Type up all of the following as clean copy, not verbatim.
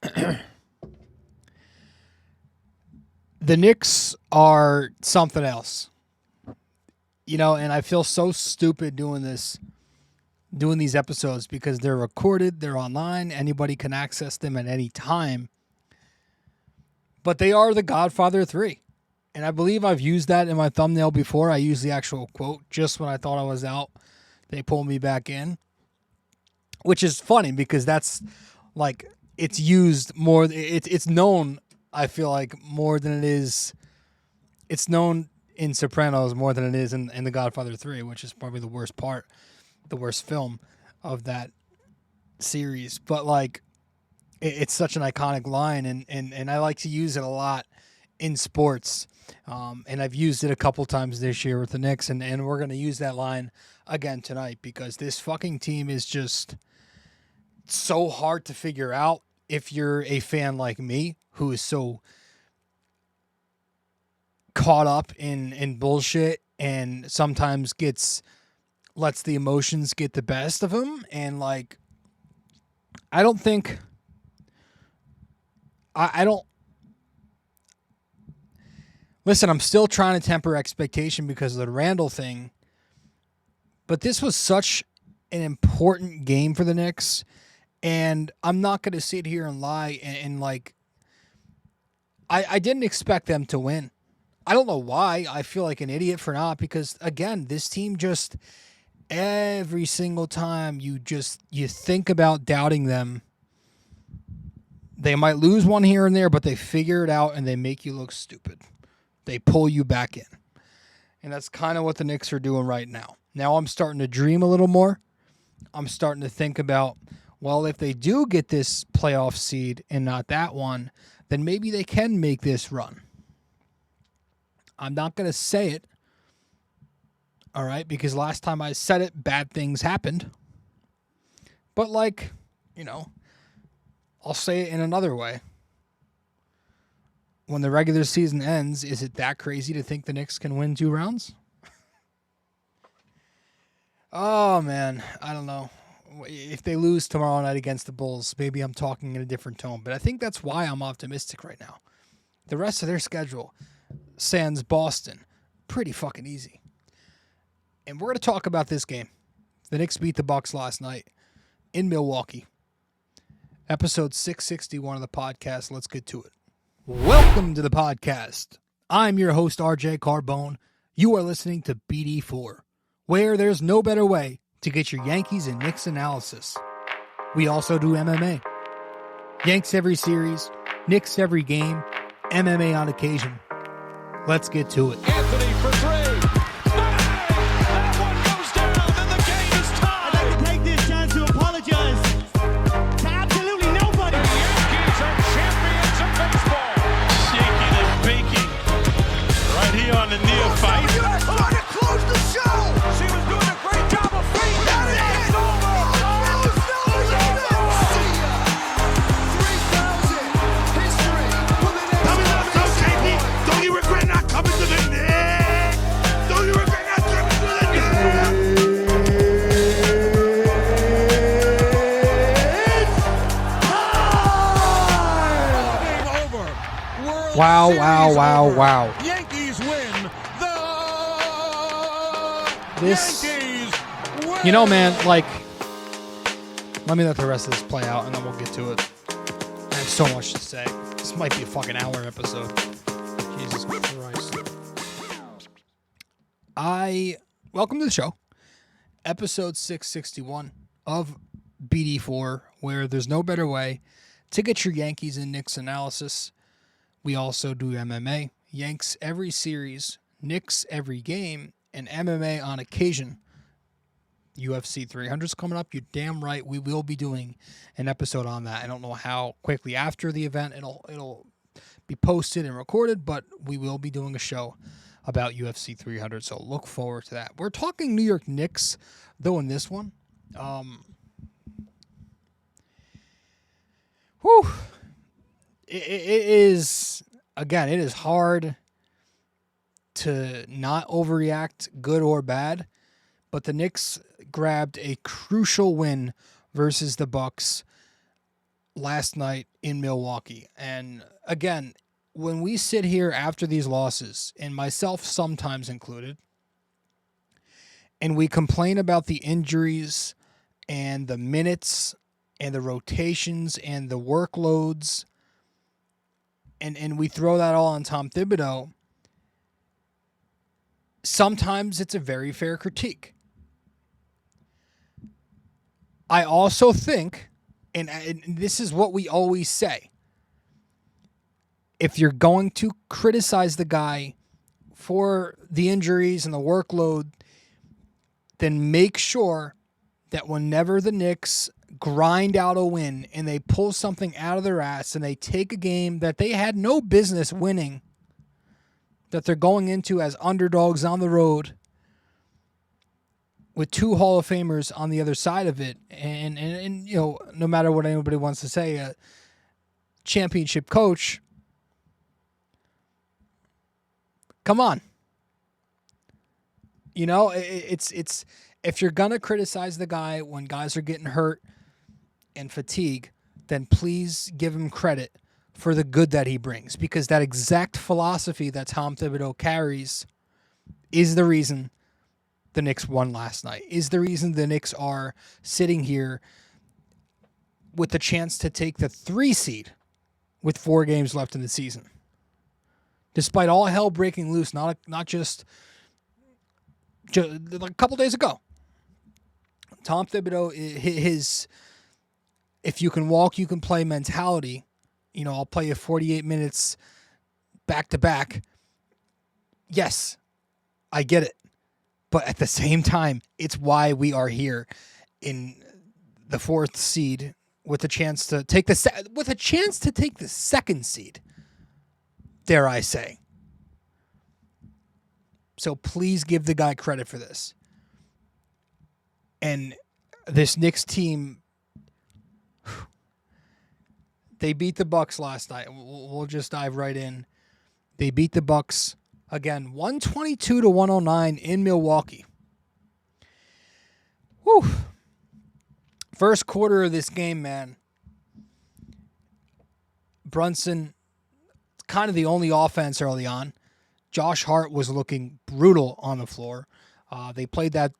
The Knicks are something else. And I feel so stupid doing these episodes because they're recorded, they're online, anybody can access them at any time. But they are the Godfather 3. And I believe I've used that in my thumbnail before. I used the actual quote just when I thought I was out. They pulled me back in. Which is funny because that's like it's used more. It's known, I feel like, more than it is. It's known in Sopranos more than it is in The Godfather 3, which is probably the worst part, the worst film of that series. But like, it's such an iconic line, and I like to use it a lot in sports. And I've used it a couple times this year with the Knicks, and we're going to use that line again tonight because this fucking team is just so hard to figure out if you're a fan like me who is so caught up in bullshit and sometimes lets the emotions get the best of him. And like, I don't listen, I'm still trying to temper expectation because of the Randall thing, but this was such an important game for the Knicks, and I'm not going to sit here and lie and like, I didn't expect them to win. I don't know why. I feel like an idiot for not, because again, this team just, every single time you think about doubting them, they might lose one here and there, but they figure it out and they make you look stupid. They pull you back in. And that's kind of what the Knicks are doing right now. Now I'm starting to dream a little more. I'm starting to think about, well, if they do get this playoff seed and not that one, then maybe they can make this run. I'm not going to say it, all right, because last time I said it, bad things happened. But like, I'll say it in another way. When the regular season ends, is it that crazy to think the Knicks can win 2 rounds? Oh, man, I don't know. If they lose tomorrow night against the Bulls, maybe I'm talking in a different tone. But I think that's why I'm optimistic right now. The rest of their schedule, sans Boston, pretty fucking easy. And we're going to talk about this game. The Knicks beat the Bucks last night in Milwaukee. Episode 661 of the podcast. Let's get to it. Welcome to the podcast. I'm your host, RJ Carbone. You are listening to BD4, where there's no better way to get your Yankees and Knicks analysis. We also do MMA. Yanks every series, Knicks every game, MMA on occasion. Let's get to it. Anthony for 3. Bang! That one goes down, and the game is tied. I'd like to take this chance to apologize to absolutely nobody. The Yankees are champions of baseball. Shaking and baking right here on the neophyte. U.S. trying to close the show. She was doing a great job of feeding that. It's over. Don't you regret not coming to the Knicks? Don't you regret not coming to the Knicks? Game over. World Wow, Series wow, wow, over. wow. Yankees win. The This- Yankees win. Man, like, let me let the rest of this play out and then we'll get to it. I have so much to say. This might be a fucking hour episode. Jesus Christ. Welcome to the show. Episode 661 of BD4, where there's no better way to get your Yankees and Knicks analysis. We also do MMA. Yanks every series, Knicks every game, and MMA on occasion. UFC 300's coming up. You're damn right. We will be doing an episode on that. I don't know how quickly after the event it'll be posted and recorded, but we will be doing a show about UFC 300, so look forward to that. We're talking New York Knicks, though, in this one. It is, again, it is hard to not overreact, good or bad, but the Knicks grabbed a crucial win versus the Bucks last night in Milwaukee. And again, when we sit here after these losses, and myself sometimes included, and we complain about the injuries and the minutes and the rotations and the workloads, and we throw that all on Tom Thibodeau, sometimes it's a very fair critique. I also think, and this is what we always say, if you're going to criticize the guy for the injuries and the workload, then make sure that whenever the Knicks grind out a win and they pull something out of their ass and they take a game that they had no business winning, that they're going into as underdogs on the road with two Hall of Famers on the other side of it, and you know, no matter what anybody wants to say, a championship coach, come on. You know, it's if you're going to criticize the guy when guys are getting hurt and fatigue, then please give him credit for the good that he brings, because that exact philosophy that Tom Thibodeau carries is the reason the Knicks won last night, is the reason the Knicks are sitting here with the chance to take the 3 seed with 4 games left in the season. Despite all hell breaking loose, not just like a couple days ago. Tom Thibodeau, his if you can walk, you can play mentality. You know, I'll play you 48 minutes back to back. Yes, I get it. But at the same time, it's why we are here in the 4th seed with a chance to take the 2nd seed. Dare I say. So please give the guy credit for this. And this Knicks team, they beat the Bucks last night. We'll just dive right in. They beat the Bucks again, 122-109 in Milwaukee. Whew. First quarter of this game, man. Brunson, kind of the only offense early on. Josh Hart was looking brutal on the floor. They played that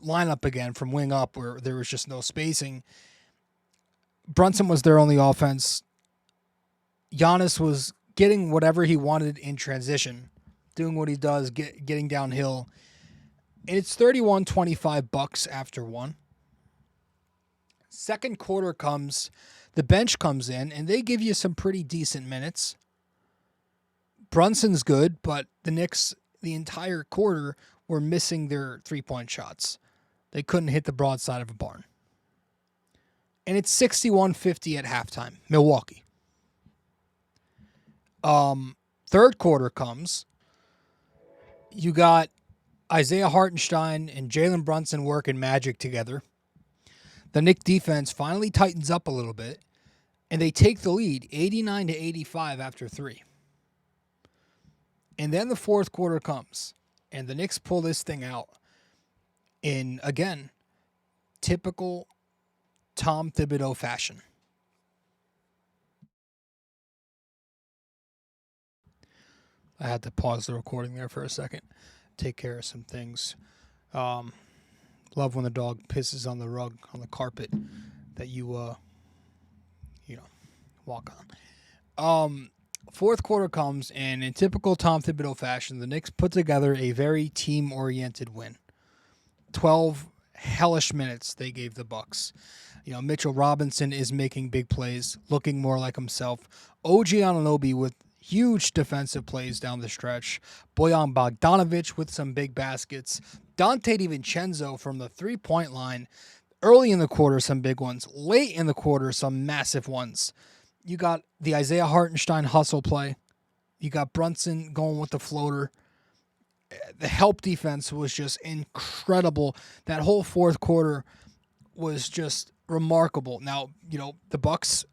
lineup again from wing up where there was just no spacing. Brunson was their only offense. Giannis was getting whatever he wanted in transition, doing what he does, getting downhill. And it's 31-25 Bucks after 1. Second quarter comes, the bench comes in, and they give you some pretty decent minutes. Brunson's good, but the Knicks, the entire quarter, were missing their 3-point shots. They couldn't hit the broadside of a barn. And it's 61-50 at halftime, Milwaukee. Third quarter comes. You got Isaiah Hartenstein and Jalen Brunson working magic together. The Knicks defense finally tightens up a little bit, and they take the lead 89-85 after 3. And then the fourth quarter comes, and the Knicks pull this thing out in, again, typical Tom Thibodeau fashion. I had to pause the recording there for a second, take care of some things. Love when the dog pisses on the rug, on the carpet that you walk on. Fourth quarter comes, and in typical Tom Thibodeau fashion, the Knicks put together a very team-oriented win. 12 hellish minutes they gave the Bucks. You know, Mitchell Robinson is making big plays, looking more like himself. OG Anunoby with huge defensive plays down the stretch. Bojan Bogdanovic with some big baskets. Dante DiVincenzo from the three-point line. Early in the quarter, some big ones. Late in the quarter, some massive ones. You got the Isaiah Hartenstein hustle play. You got Brunson going with the floater. The help defense was just incredible. That whole fourth quarter was just remarkable. Now, you know, the Bucks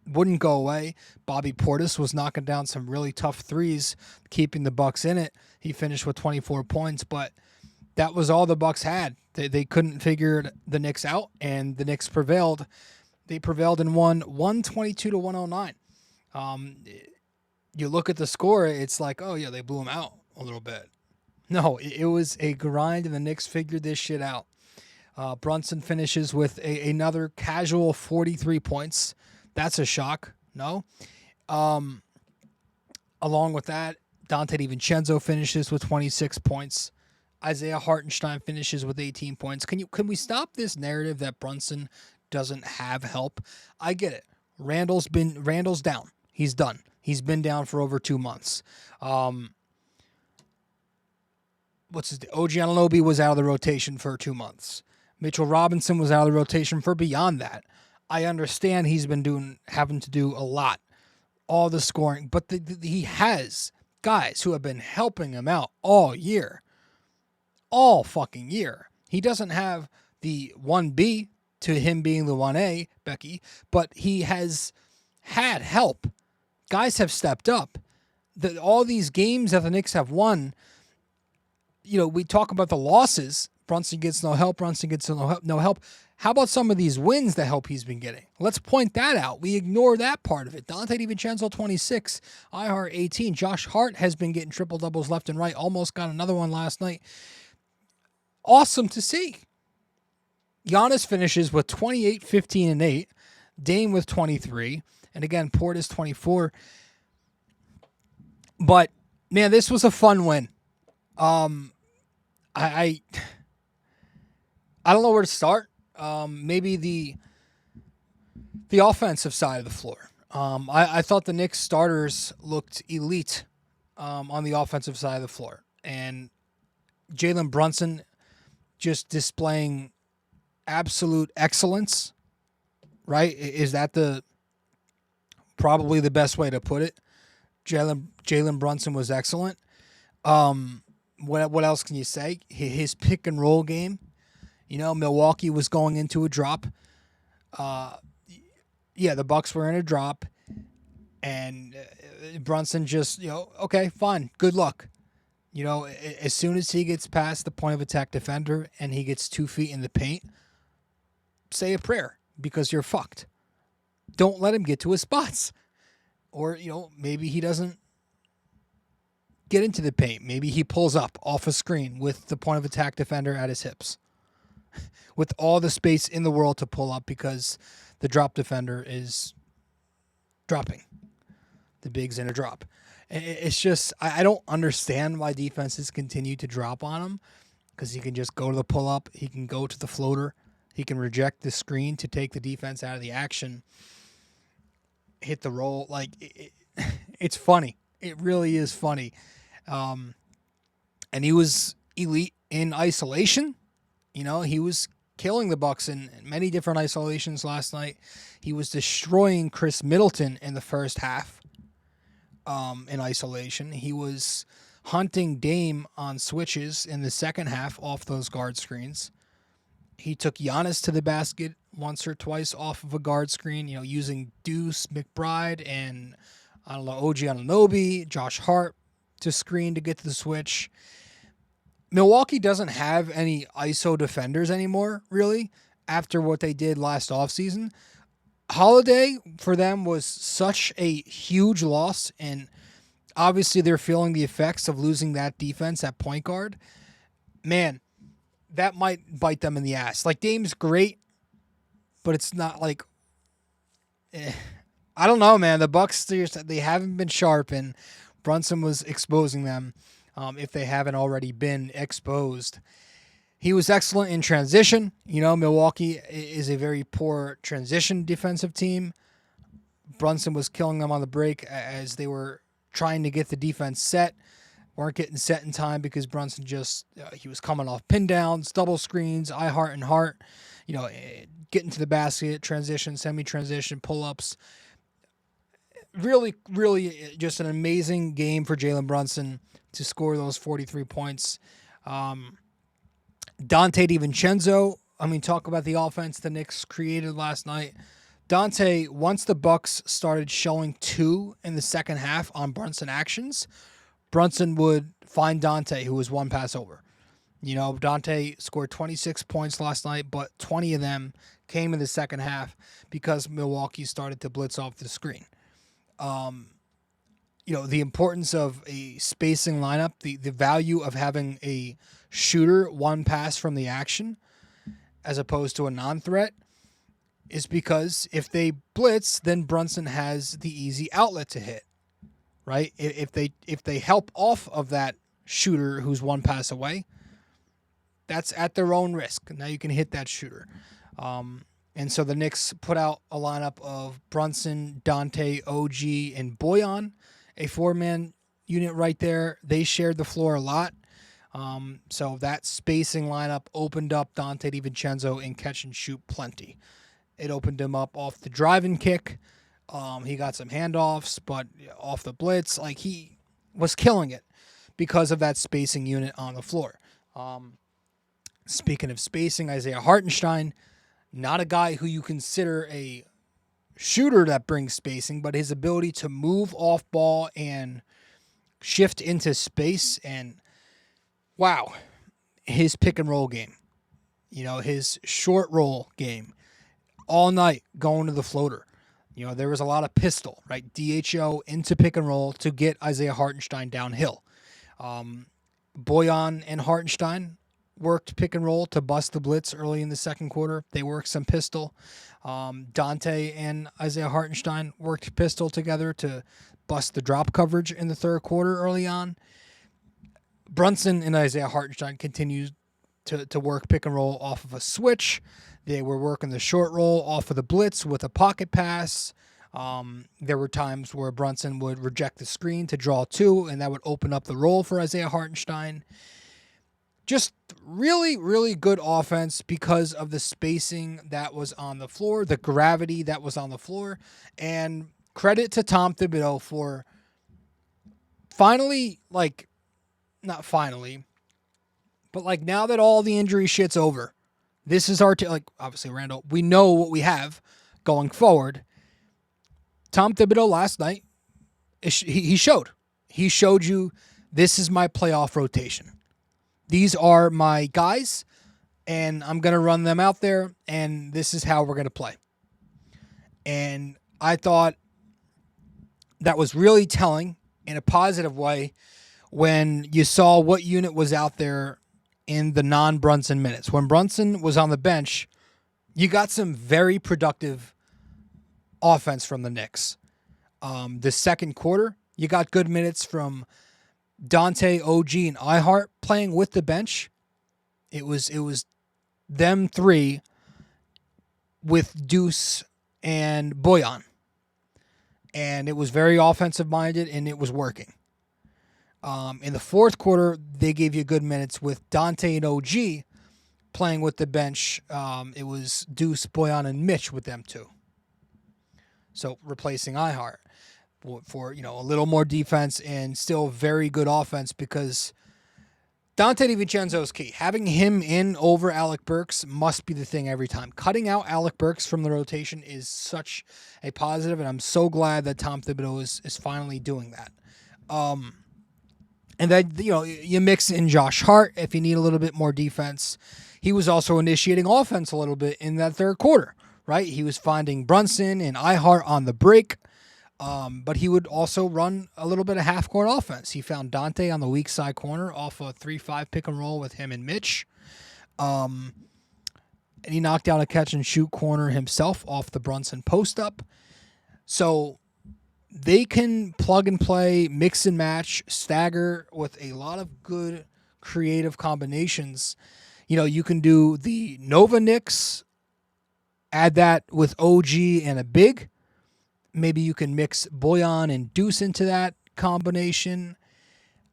wouldn't go away. Bobby Portis was knocking down some really tough threes, keeping the Bucks in it. He finished with 24 points, but that was all the Bucks had. They couldn't figure the Knicks out, and the Knicks prevailed They prevailed and won 122-109. You look at the score, it's like, oh, yeah, they blew them out a little bit. No, it was a grind, and the Knicks figured this shit out. Brunson finishes with another casual 43 points. That's a shock. No? Along with that, Dante DiVincenzo finishes with 26 points. Isaiah Hartenstein finishes with 18 points. Can we stop this narrative that Brunson doesn't have help? I get it. Randall's down. He's done. He's been down for over 2 months. OG Anunoby was out of the rotation for 2 months. Mitchell Robinson was out of the rotation for beyond that. I understand he's been having to do a lot, all the scoring, but he has guys who have been helping him out all year. All fucking year. He doesn't have the 1B to him being the 1A, Becky, but he has had help. Guys have stepped up. All these games that the Knicks have won, we talk about the losses. Brunson gets no help. No help. How about some of these wins, the help he's been getting? Let's point that out. We ignore that part of it. Dante DiVincenzo, 26. Ihart, 18. Josh Hart has been getting triple-doubles left and right. Almost got another one last night. Awesome to see. Giannis finishes with 28, 15, and 8. Dame with 23. And again, Portis 24. But, man, this was a fun win. I don't know where to start. Maybe the offensive side of the floor. I thought the Knicks starters looked elite on the offensive side of the floor. And Jalen Brunson just displaying absolute excellence, right? Is that probably the best way to put it? Jalen Brunson was excellent. What else can you say? His pick and roll game. Milwaukee was going into a drop. The Bucks were in a drop, and Brunson just, okay, fine, good luck. As soon as he gets past the point of attack defender and he gets 2 feet in the paint, say a prayer because you're fucked. Don't let him get to his spots. Or, maybe he doesn't get into the paint. Maybe he pulls up off a screen with the point of attack defender at his hips. With all the space in the world to pull up because the drop defender is dropping. The big's in a drop. It's just, I don't understand why defenses continue to drop on him, because he can just go to the pull-up. He can go to the floater. He can reject the screen to take the defense out of the action. Hit the roll. It's funny. It really is funny. And he was elite in isolation. He was killing the Bucks in many different isolations last night. He was destroying Chris Middleton in the first half in isolation. He was hunting Dame on switches in the second half off those guard screens. He took Giannis to the basket once or twice off of a guard screen, using Deuce McBride and, OG Anunoby, Josh Hart to screen to get to the switch. Milwaukee doesn't have any ISO defenders anymore, really, after what they did last offseason. Holiday, for them, was such a huge loss, and obviously they're feeling the effects of losing that defense at point guard. Man, that might bite them in the ass. Dame's great, but it's not I don't know, man. The Bucks, they haven't been sharp, and Brunson was exposing them if they haven't already been exposed. He was excellent in transition. Milwaukee is a very poor transition defensive team. Brunson was killing them on the break as they were trying to get the defense set. Weren't getting set in time because Brunson he was coming off pin downs, double screens, Ihart and Hart, getting to the basket, transition, semi-transition, pull-ups. Really, really just an amazing game for Jalen Brunson to score those 43 points. Dante DiVincenzo, talk about the offense the Knicks created last night. Dante, once the Bucks started showing 2 in the second half on Brunson actions, Brunson would find Dante, who was one pass over. Dante scored 26 points last night, but 20 of them came in the second half because Milwaukee started to blitz off the screen. The importance of a spacing lineup, the value of having a shooter one pass from the action as opposed to a non-threat is because if they blitz, then Brunson has the easy outlet to hit, right? If they help off of that shooter who's one pass away, that's at their own risk. Now you can hit that shooter. And so the Knicks put out a lineup of Brunson, Dante, OG, and Boyan, a four-man unit right there. They shared the floor a lot. So that spacing lineup opened up Dante DiVincenzo in catch and shoot plenty. It opened him up off the driving kick. He got some handoffs, but off the blitz, like he was killing it because of that spacing unit on the floor. Speaking of spacing, Isaiah Hartenstein, not a guy who you consider a shooter that brings spacing, but his ability to move off ball and shift into space, and wow, his pick and roll game, his short roll game, all night going to the floater. There was a lot of pistol, right? DHO into pick and roll to get Isaiah Hartenstein downhill. Boyan and Hartenstein worked pick and roll to bust the blitz early in the second quarter. They worked some pistol. Dante and Isaiah Hartenstein worked pistol together to bust the drop coverage in the third quarter early on. Brunson and Isaiah Hartenstein continued to work pick and roll off of a switch. They were working the short roll off of the blitz with a pocket pass. There were times where Brunson would reject the screen to draw two, and that would open up the roll for Isaiah Hartenstein. Just really, really good offense because of the spacing that was on the floor, the gravity that was on the floor, and credit to Tom Thibodeau for finally, not finally, but now that all the injury shit's over, this is our obviously, Randall, we know what we have going forward. Tom Thibodeau last night, he showed you, this is my playoff rotation. These are my guys, and I'm going to run them out there, and this is how we're going to play. And I thought that was really telling in a positive way when you saw what unit was out there in the non-Brunson minutes. When Brunson was on the bench, you got some very productive offense from the Knicks. The second quarter, you got good minutes from Dante, OG, and iHeart playing with the bench. It was them three with Deuce and Boyan. And it was very offensive-minded, and it was working. In the fourth quarter, they gave you good minutes with Dante and OG playing with the bench. It was Deuce, Boyan, and Mitch with them too. So replacing iHeart for a little more defense and still very good offense, because Dante DiVincenzo is key. Having him in over Alec Burks must be the thing every time. Cutting out Alec Burks from the rotation is such a positive, and I'm so glad that Tom Thibodeau is finally doing that. And then, you mix in Josh Hart if you need a little bit more defense. He was also initiating offense a little bit in that third quarter, right? He was finding Brunson and iHeart on the break, but he would also run a little bit of half-court offense. He found Dante on the weak side corner off a 3-5 pick and roll with him and Mitch. And he knocked out a catch-and-shoot corner himself off the Brunson post-up. So they can plug and play, mix and match, stagger with a lot of good creative combinations. You can do the Nova Knicks, add that with OG and a big. Maybe you can mix Boyan and Deuce into that combination.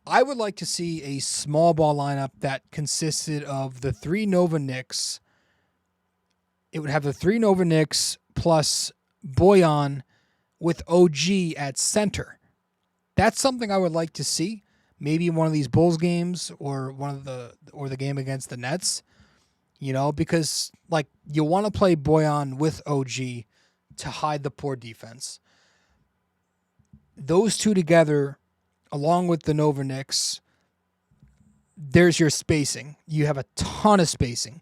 I would like to see a small ball lineup that consisted of the three Nova Knicks. It would have the three Nova Knicks plus Boyan with OG at center. That's something I would like to see. Maybe one of these Bulls games or the game against the Nets. Because you want to play Boyan with OG to hide the poor defense. Those two together, along with the Nova Knicks, there's your spacing. You have a ton of spacing.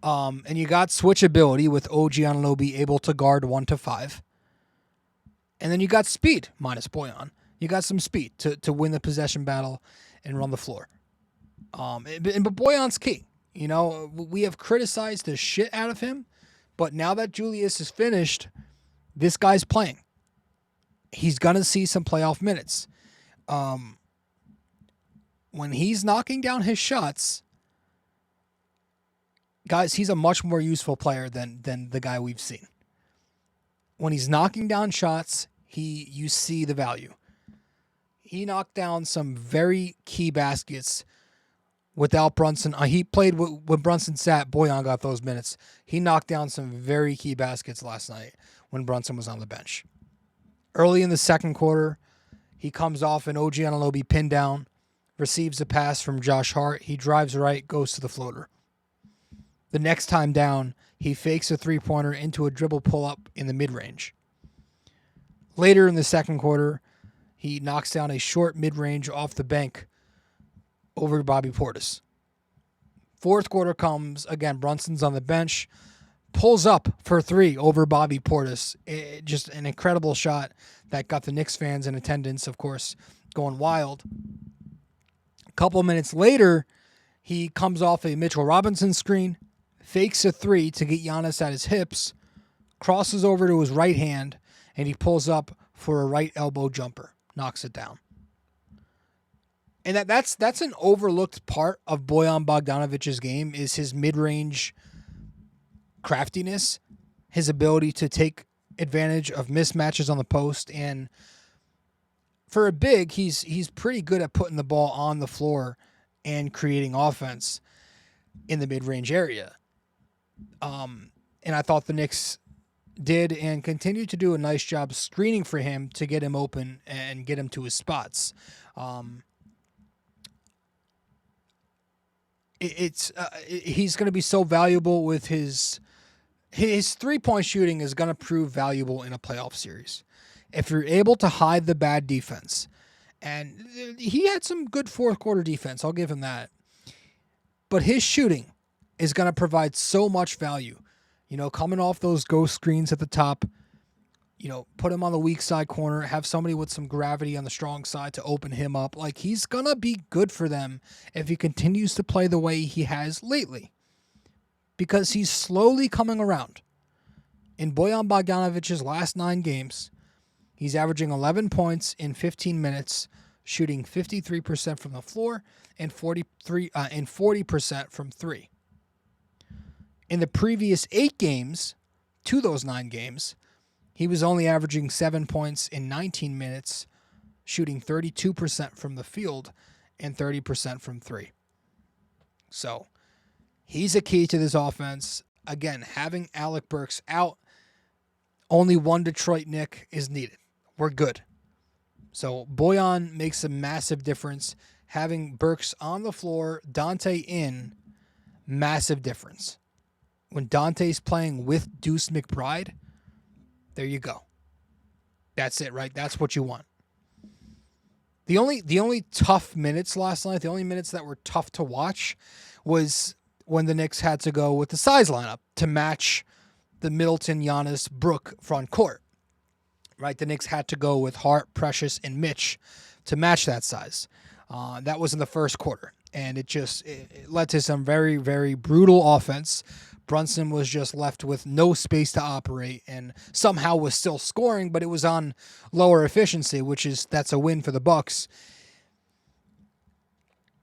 And you got switchability with OG Anunoby able to guard 1 to 5. And then you got speed minus Boyan. You got some speed to win the possession battle and run the floor. But Boyan's key. You know, we have criticized the shit out of him, but now that Julius is finished, this guy's playing. He's going to see some playoff minutes. When he's knocking down his shots, guys, he's a much more useful player than the guy we've seen. When he's knocking down shots, you see the value. He knocked down some very key baskets without Brunson. He played when Brunson sat. Boyan got those minutes. He knocked down some very key baskets last night when Brunson was on the bench. Early in the second quarter, he comes off an OG Anunoby pin down, receives a pass from Josh Hart. He drives right, goes to the floater. The next time down, he fakes a three-pointer into a dribble pull-up in the mid-range. Later in the second quarter, he knocks down a short mid-range off the bank over Bobby Portis. Fourth quarter comes, again, Brunson's on the bench, pulls up for 3 over Bobby Portis. Just an incredible shot that got the Knicks fans in attendance, of course, going wild. A couple minutes later, he comes off a Mitchell Robinson screen, fakes a 3 to get Giannis at his hips, crosses over to his right hand, and he pulls up for a right elbow jumper, knocks it down. And that's an overlooked part of Bojan Bogdanovic's game is his mid-range craftiness, his ability to take advantage of mismatches on the post, and for a big, he's pretty good at putting the ball on the floor and creating offense in the mid-range area. And I thought the Knicks did and continue to do a nice job screening for him to get him open and get him to his spots. He's going to be so valuable with his 3-point shooting is going to prove valuable in a playoff series. If you're able to hide the bad defense, and he had some good fourth quarter defense, I'll give him that. But his shooting is going to provide so much value. You know, coming off those ghost screens at the top, you know, put him on the weak side corner, have somebody with some gravity on the strong side to open him up. Like, he's going to be good for them if he continues to play the way he has lately. Because he's slowly coming around. In Bojan Bogdanovic's last 9 games, he's averaging 11 points in 15 minutes, shooting 53% from the floor and 40% from 3. In the previous 8 games, to those 9 games, he was only averaging 7 points in 19 minutes, shooting 32% from the field and 30% from 3. So, he's a key to this offense. Again, having Alec Burks out, only one Detroit Knick is needed. We're good. So, Bojan makes a massive difference. Having Burks on the floor, Dante in, massive difference. When Dante's playing with Deuce McBride, there you go. That's it, right? That's what you want. The only tough minutes last night, the only minutes that were tough to watch was when the Knicks had to go with the size lineup to match the Middleton, Giannis, Brook front court. Right? The Knicks had to go with Hart, Precious, and Mitch to match that size. That was in the first quarter. And it led to some very, very brutal offense. Brunson was just left with no space to operate and somehow was still scoring, but it was on lower efficiency, that's a win for the Bucks.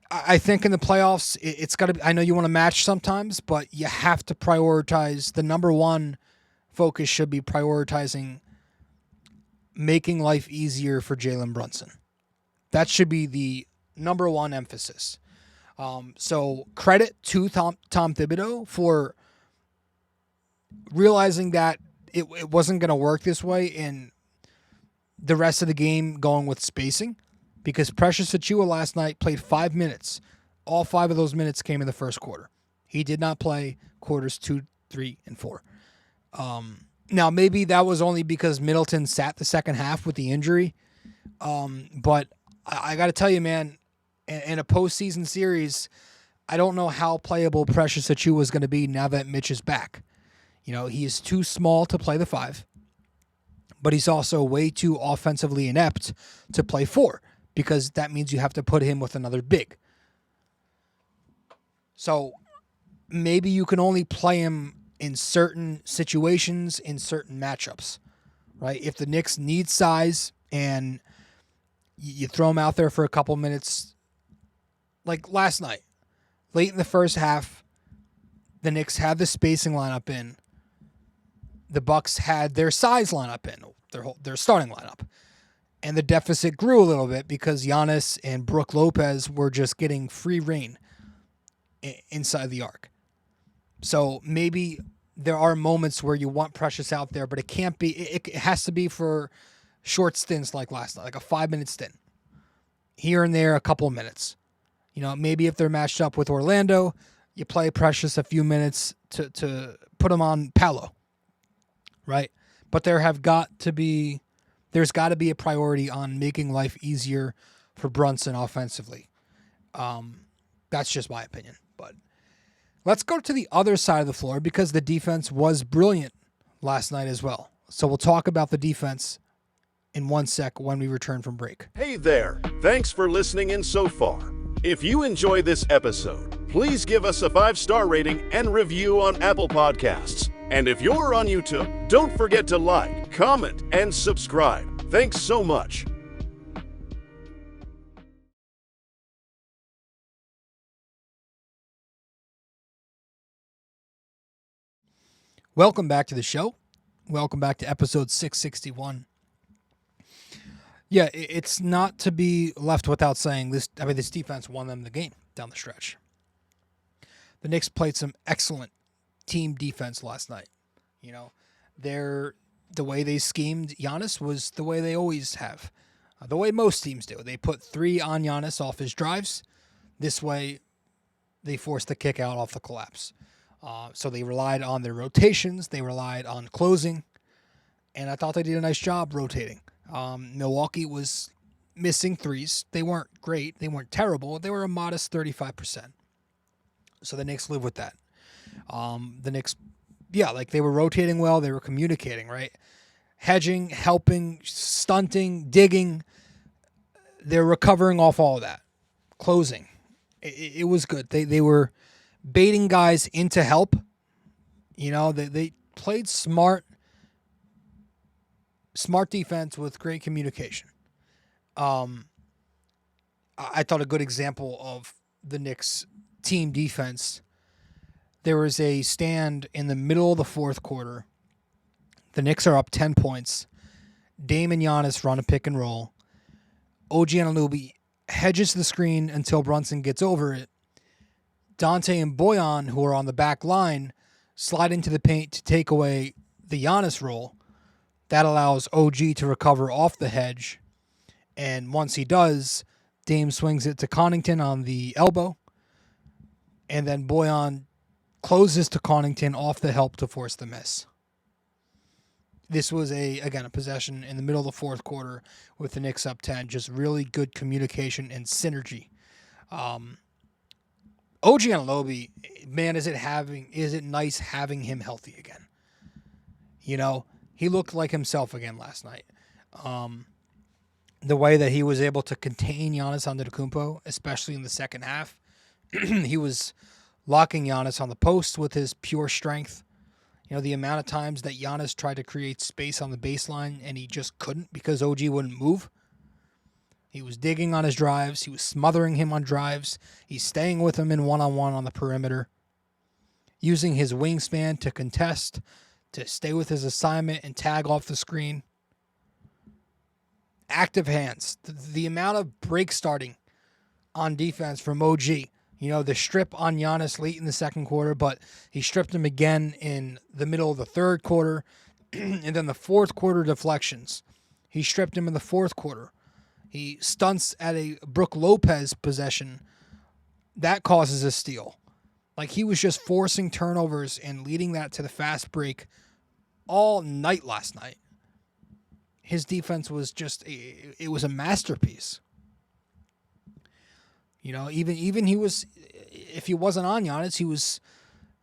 I think in the playoffs, it's got to be, I know you want to match sometimes, but you have to prioritize. The number one focus should be prioritizing making life easier for Jalen Brunson. That should be the number one emphasis. So credit to Tom Thibodeau for realizing that it wasn't going to work this way in the rest of the game, going with spacing, because Precious Achiuwa last night played 5 minutes. All 5 of those minutes came in the first quarter. He did not play quarters 2, 3, and 4. Now, maybe that was only because Middleton sat the second half with the injury. But I got to tell you, man, in a postseason series, I don't know how playable Precious Achiuwa is going to be now that Mitch is back. He is too small to play the 5, but he's also way too offensively inept to play 4 because that means you have to put him with another big. So maybe you can only play him in certain situations, in certain matchups, right? If the Knicks need size and you throw him out there for a couple minutes, like last night, late in the first half, the Knicks had the spacing lineup in. The Bucks had their size lineup in, their starting lineup. And the deficit grew a little bit because Giannis and Brook Lopez were just getting free reign inside the arc. So maybe there are moments where you want Precious out there, but it can't be. It has to be for short stints like last night, like a 5-minute stint. Here and there, a couple of minutes. Maybe if they're matched up with Orlando, you play Precious a few minutes to put him on Paolo, right? But there's got to be a priority on making life easier for Brunson offensively. That's just my opinion. But let's go to the other side of the floor because the defense was brilliant last night as well. So we'll talk about the defense in 1 sec when we return from break. Hey there, thanks for listening in so far. If you enjoy this episode, please give us a 5-star rating and review on Apple Podcasts. And if you're on YouTube, don't forget to like, comment, and subscribe. Thanks so much. Welcome back to the show. Welcome back to episode 661. Yeah, it's not to be left without saying this. This defense won them the game down the stretch. The Knicks played some excellent team defense last night. The way they schemed Giannis was the way they always have. The way most teams do. They put 3 on Giannis off his drives. This way, they forced the kick out off the collapse. So they relied on their rotations. They relied on closing. And I thought they did a nice job rotating. Milwaukee was missing 3s. They weren't great. They weren't terrible. They were a modest 35%. So the Knicks live with that. The Knicks, they were rotating well. They were communicating, right? Hedging, helping, stunting, digging. They're recovering off all of that. Closing. It was good. They were baiting guys into help. They played smart defense with great communication. I thought a good example of the Knicks team defense, there was a stand in the middle of the fourth quarter. The Knicks are up 10 points. Dame and Giannis run a pick and roll. OG Anunoby hedges the screen until Brunson gets over it. Dante and Bojan, who are on the back line, slide into the paint to take away the Giannis roll. That allows OG to recover off the hedge. And once he does, Dame swings it to Connaughton on the elbow. And then Bojan closes to Connaughton off the help to force the miss. This was, a possession in the middle of the fourth quarter with the Knicks up 10. Just really good communication and synergy. OG Anunoby, man, is it nice having him healthy again? He looked like himself again last night. The way that he was able to contain Giannis Antetokounmpo, especially in the second half. He was locking Giannis on the post with his pure strength. The amount of times that Giannis tried to create space on the baseline and he just couldn't because OG wouldn't move. He was digging on his drives. He was smothering him on drives. He's staying with him in one-on-one on the perimeter. Using his wingspan to contest, to stay with his assignment and tag off the screen. Active hands. The amount of break starting on defense from OG. The strip on Giannis late in the second quarter, but he stripped him again in the middle of the third quarter. And then the fourth quarter deflections. He stripped him in the fourth quarter. He stunts at a Brook Lopez possession. That causes a steal. He was just forcing turnovers and leading that to the fast break all night last night. His defense was it was a masterpiece. You know, even he was, if he wasn't on Giannis, he was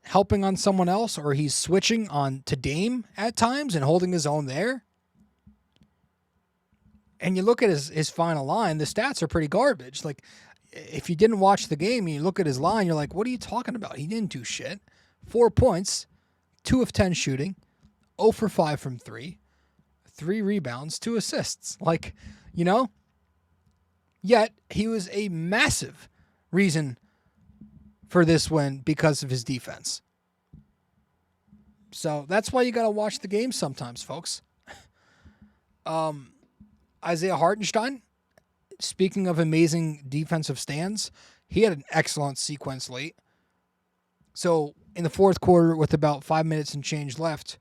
helping on someone else, or he's switching on to Dame at times and holding his own there. And you look at his final line, the stats are pretty garbage. Like, if you didn't watch the game and you look at his line, you're like, what are you talking about? He didn't do shit. 4 points, 2 of 10 shooting, 0 for 5 from 3, 3 rebounds, 2 assists. Like, you know? Yet, he was a massive reason for this win because of his defense. So, that's why you got to watch the game sometimes, folks. Isaiah Hartenstein, speaking of amazing defensive stands, he had an excellent sequence late. So, in the fourth quarter, with about 5 minutes and change left,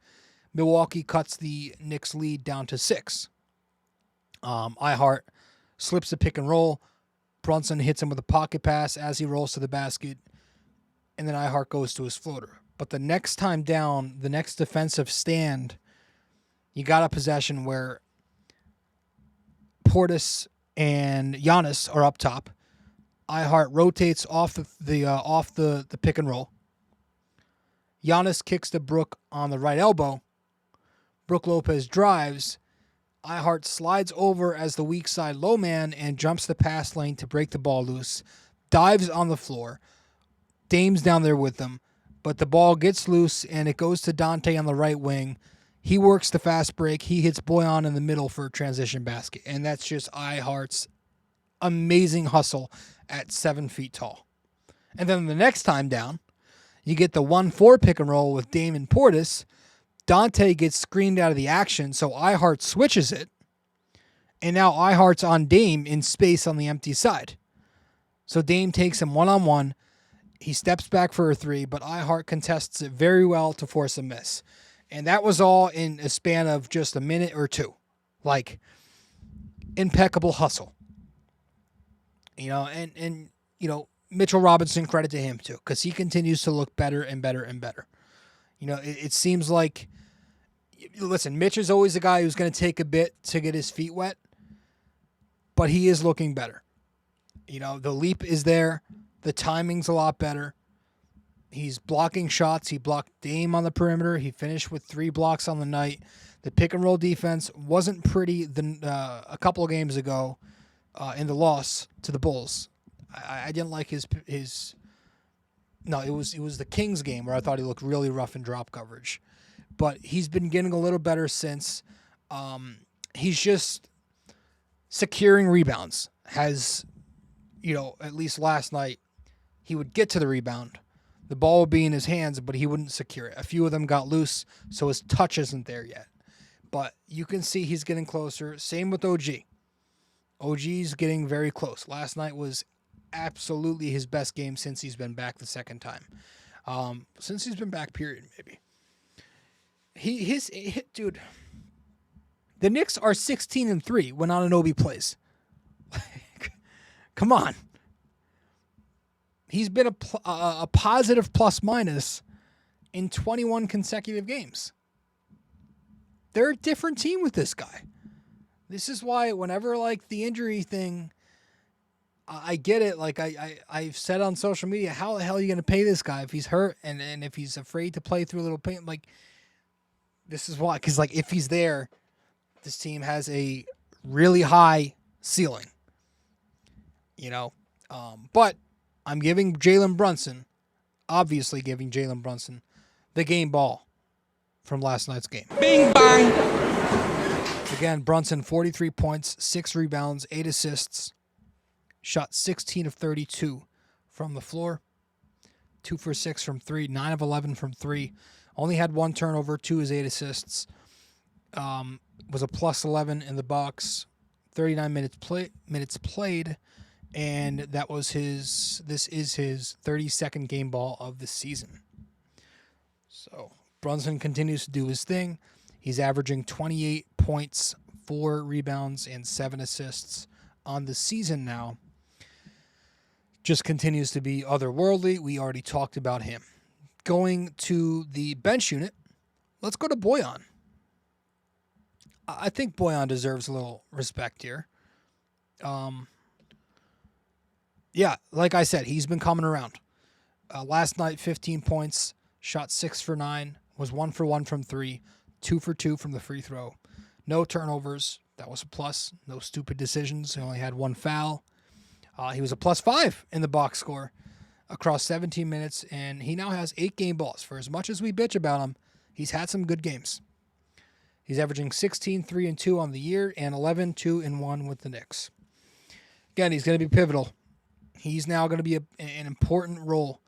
Milwaukee cuts the Knicks lead down to 6. Ihart slips a pick and roll. Brunson hits him with a pocket pass as he rolls to the basket. And then Ihart goes to his floater. But the next time down, the next defensive stand, you got a possession where Portis and Giannis are up top. Ihart rotates off the pick and roll. Giannis kicks to Brook on the right elbow. Brook Lopez drives. Ihart slides over as the weak side low man and jumps the pass lane to break the ball loose. Dives on the floor. Dame's down there with them. But the ball gets loose and it goes to Dante on the right wing. He works the fast break. He hits Boyan in the middle for a transition basket. And that's just Ihart's amazing hustle at 7 feet tall. And then the next time down, you get the 1-4 pick and roll with Dame and Portis. Dante gets screened out of the action, so Ihart switches it. And now Ihart's on Dame in space on the empty side. So Dame takes him one-on-one. He steps back for a 3, but Ihart contests it very well to force a miss. And that was all in a span of just a minute or 2. Like, impeccable hustle. You know, and you know, Mitchell Robinson, credit to him too, because he continues to look better and better and better. You know, it seems like, listen, Mitch is always a guy who's going to take a bit to get his feet wet, but he is looking better. You know, the leap is there. The timing's a lot better. He's blocking shots. He blocked Dame on the perimeter. He finished with 3 blocks on the night. The pick and roll defense wasn't pretty a couple of games ago in the loss to the Bulls. I didn't like his. No, it was the Kings game where I thought he looked really rough in drop coverage, but he's been getting a little better since. He's just securing rebounds. Has, you know, at least last night, he would get to the rebound. The ball would be in his hands, but he wouldn't secure it. A few of them got loose, so his touch isn't there yet. But you can see he's getting closer. Same with OG. OG's getting very close. Last night was absolutely his best game since he's been back the second time. Since he's been back, period, maybe. Dude, the Knicks are 16-3 when Anunoby plays. Come on. He's been a positive plus-minus in 21 consecutive games. They're a different team with this guy. This is why whenever, like, the injury thing, I get it. Like, I've said on social media, how the hell are you going to pay this guy if he's hurt and if he's afraid to play through a little pain? Like, this is why. Because, like, if he's there, this team has a really high ceiling. You know? But I'm giving Jalen Brunson, obviously giving Jalen Brunson, the game ball from last night's game. Bing bang. Again, Brunson, 43 points, 6 rebounds, 8 assists. Shot 16 of 32 from the floor. 2 for 6 from 3, 9 of 11 from 3. Only had 1 turnover, 2 is 8 assists. Was a plus 11 in the box. 39 minutes played. And this is his 32nd game ball of the season. So Brunson continues to do his thing. He's averaging 28 points, 4 rebounds, and 7 assists on the season now. Just continues to be otherworldly. We already talked about him. Going to the bench unit, let's go to Boyan. I think Boyan deserves a little respect here. Yeah, like I said, he's been coming around. Last night, 15 points, shot 6 for 9, was 1 for 1 from 3, 2 for 2 from the free throw. No turnovers. That was a plus. No stupid decisions. He only had 1 foul. He was a +5 in the box score across 17 minutes, and he now has 8 game balls. For as much as we bitch about him, he's had some good games. He's averaging 16, 3, and 2 on the year, and 11, 2, and 1 with the Knicks. Again, he's going to be pivotal. He's now going to be an important role,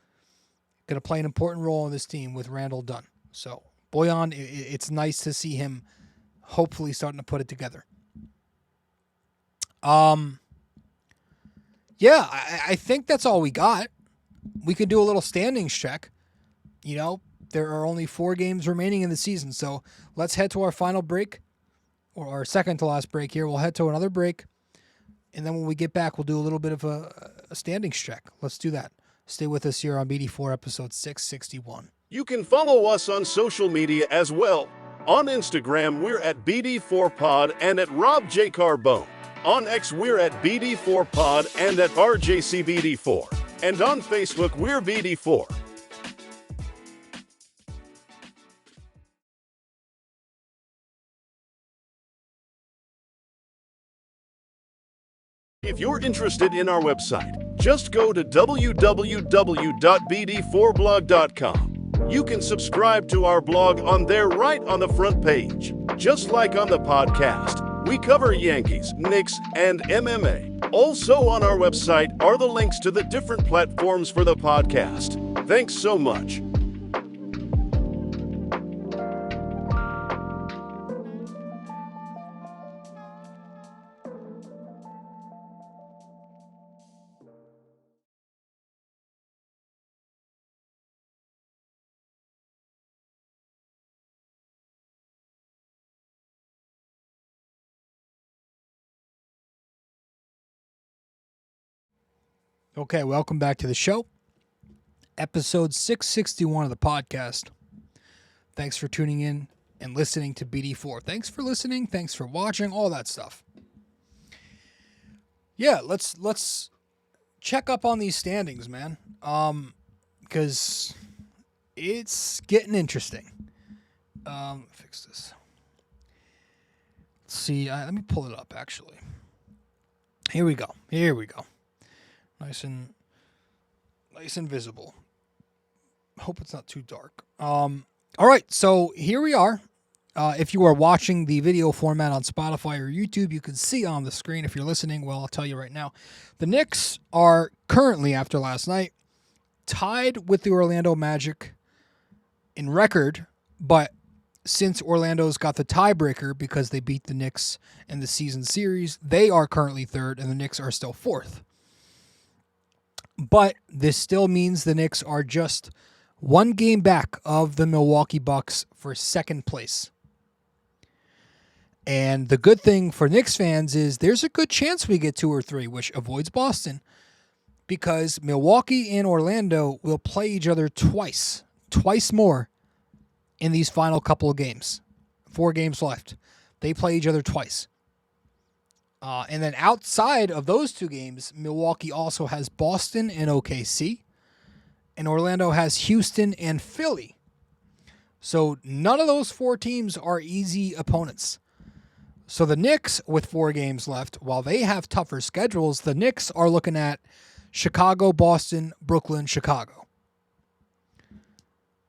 going to play an important role in this team with Randall Dunn. So, Bojan, it's nice to see him hopefully starting to put it together. Yeah, I think that's all we got. We could do a little standings check. You know, there are only 4 games remaining in the season, so let's head to our final break, or our second to last break here. We'll head to another break, and then when we get back, we'll do a little bit of a standings check. Let's do that. Stay with us here on BD4 episode 661. You can follow us on social media as well. On Instagram, we're at BD4Pod and at Rob J. Carbone. On X, we're at BD4Pod and at RJCBD4. And on Facebook, we're BD4. If you're interested in our website, just go to www.bd4blog.com. You can subscribe to our blog on there right on the front page. Just like on the podcast, we cover Yankees, Knicks, and MMA. Also on our website are the links to the different platforms for the podcast. Thanks so much. Okay, welcome back to the show. Episode 661 of the podcast. Thanks for tuning in and listening to BD4. Thanks for listening. Thanks for watching. All that stuff. Yeah, let's check up on these standings, man. Because it's getting interesting. Fix this. Let's see. Let me pull it up, actually. Here we go. Nice and visible. Hope it's not too dark. All right, so here we are. If you are watching the video format on Spotify or YouTube, you can see on the screen. If you're listening, well, I'll tell you right now. The Knicks are currently, after last night, tied with the Orlando Magic in record, but since Orlando's got the tiebreaker because they beat the Knicks in the season series, they are currently third, and the Knicks are still fourth. But this still means the Knicks are just 1 game back of the Milwaukee Bucks for second place. And the good thing for Knicks fans is there's a good chance we get 2 or 3, which avoids Boston, because Milwaukee and Orlando will play each other twice more in these final couple of games. 4 games left. They play each other twice. And then outside of those 2 games, Milwaukee also has Boston and OKC, and Orlando has Houston and Philly. So none of those 4 teams are easy opponents. So the Knicks, with 4 games left, while they have tougher schedules, the Knicks are looking at Chicago, Boston, Brooklyn, Chicago.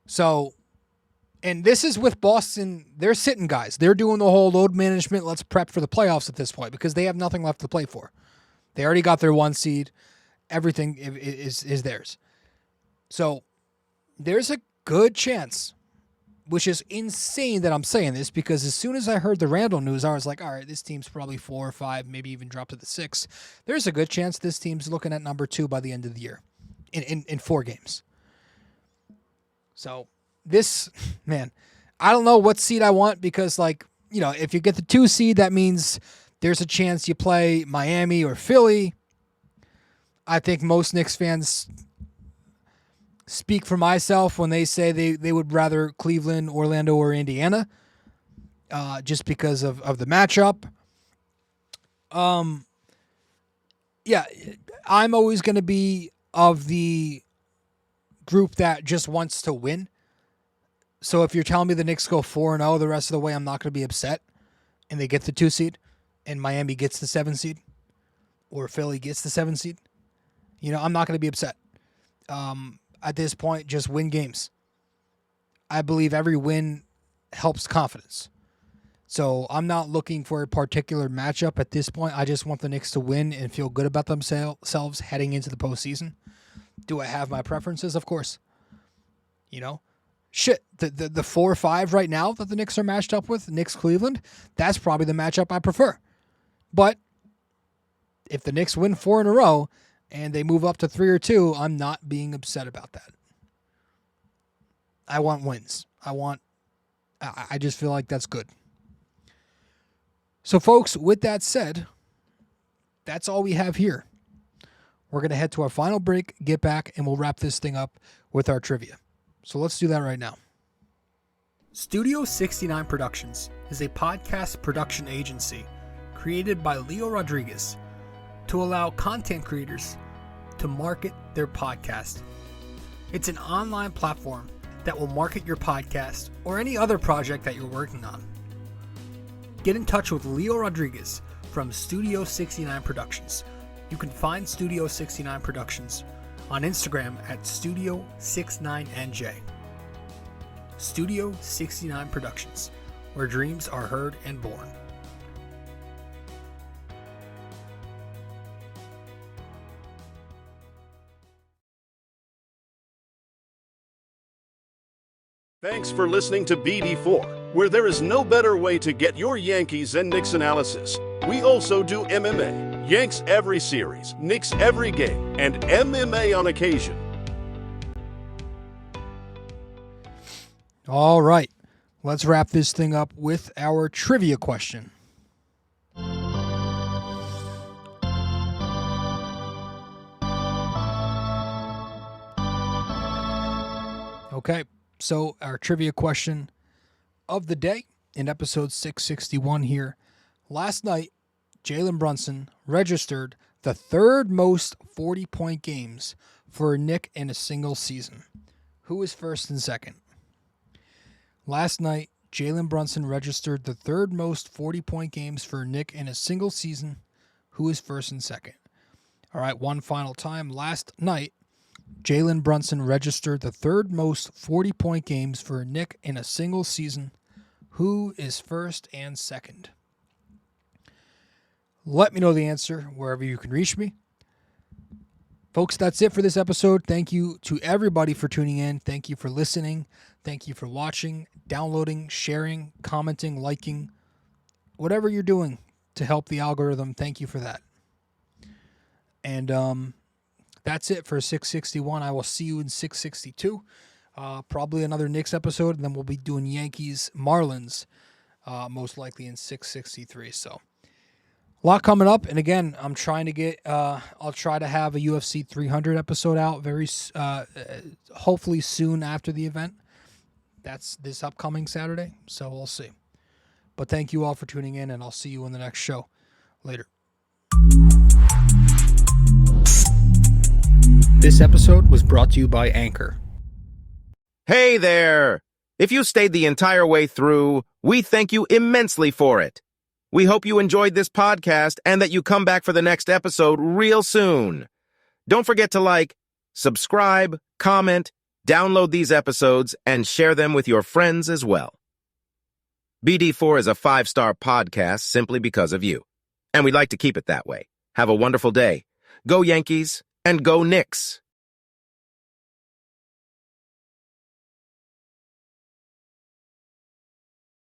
So, and this is with Boston. They're sitting guys. They're doing the whole load management. Let's prep for the playoffs at this point because they have nothing left to play for. They already got their 1 seed. Everything is theirs. So there's a good chance, which is insane that I'm saying this, because as soon as I heard the Randall news, I was like, all right, this team's probably 4 or 5, maybe even drop to the 6. There's a good chance this team's looking at number 2 by the end of the year in 4 games. So this, man, I don't know what seed I want because, like, you know, if you get the 2 seed, that means there's a chance you play Miami or Philly. I think most Knicks fans speak for myself when they say they would rather Cleveland, Orlando, or Indiana, just because of the matchup. Yeah, I'm always going to be of the group that just wants to win. So if you're telling me the Knicks go 4-0 the rest of the way, I'm not going to be upset. And they get the 2 seed, and Miami gets the 7 seed, or Philly gets the 7 seed. I'm not going to be upset. At this point, just win games. I believe every win helps confidence. So I'm not looking for a particular matchup at this point. I just want the Knicks to win and feel good about themselves heading into the postseason. Do I have my preferences? Of course. Shit, the 4-5 right now that the Knicks are matched up with, Knicks-Cleveland, that's probably the matchup I prefer. But if the Knicks win 4 in a row and they move up to 3 or 2, I'm not being upset about that. I want wins. I just feel like that's good. So, folks, with that said, that's all we have here. We're going to head to our final break, get back, and we'll wrap this thing up with our trivia. So let's do that right now. Studio 69 Productions is a podcast production agency created by Leo Rodriguez to allow content creators to market their podcast. It's an online platform that will market your podcast or any other project that you're working on. Get in touch with Leo Rodriguez from Studio 69 Productions. You can find Studio 69 Productions on Instagram at Studio69NJ. Studio 69 Productions, where dreams are heard and born. Thanks for listening to BD4, where there is no better way to get your Yankees and Knicks analysis. We also do MMA. Yanks every series, Knicks every game, and MMA on occasion. All right, let's wrap this thing up with our trivia question. Okay, so our trivia question of the day in episode 661 here. Last night, Jalen Brunson registered the third most 40-point games for a Knick in a single season. Who is first and second? Last night, Jalen Brunson registered the third most 40-point games for a Knick in a single season. Who is first and second? All right, one final time. Last night, Jalen Brunson registered the third most 40-point games for a Knick in a single season. Who is first and second? Let me know the answer wherever you can reach me. Folks, that's it for this episode. Thank you to everybody for tuning in. Thank you for listening. Thank you for watching, downloading, sharing, commenting, liking, whatever you're doing to help the algorithm. Thank you for that. And that's it for 661. I will see you in 662. Probably another Knicks episode, and then we'll be doing Yankees, Marlins, most likely in 663. So a lot coming up, and again, I'm trying to get. I'll try to have a UFC 300 episode out very, hopefully soon after the event. That's this upcoming Saturday, so we'll see. But thank you all for tuning in, and I'll see you in the next show. Later. This episode was brought to you by Anchor. Hey there! If you stayed the entire way through, we thank you immensely for it. We hope you enjoyed this podcast and that you come back for the next episode real soon. Don't forget to like, subscribe, comment, download these episodes, and share them with your friends as well. BD4 is a 5-star podcast simply because of you. And we'd like to keep it that way. Have a wonderful day. Go Yankees and go Knicks!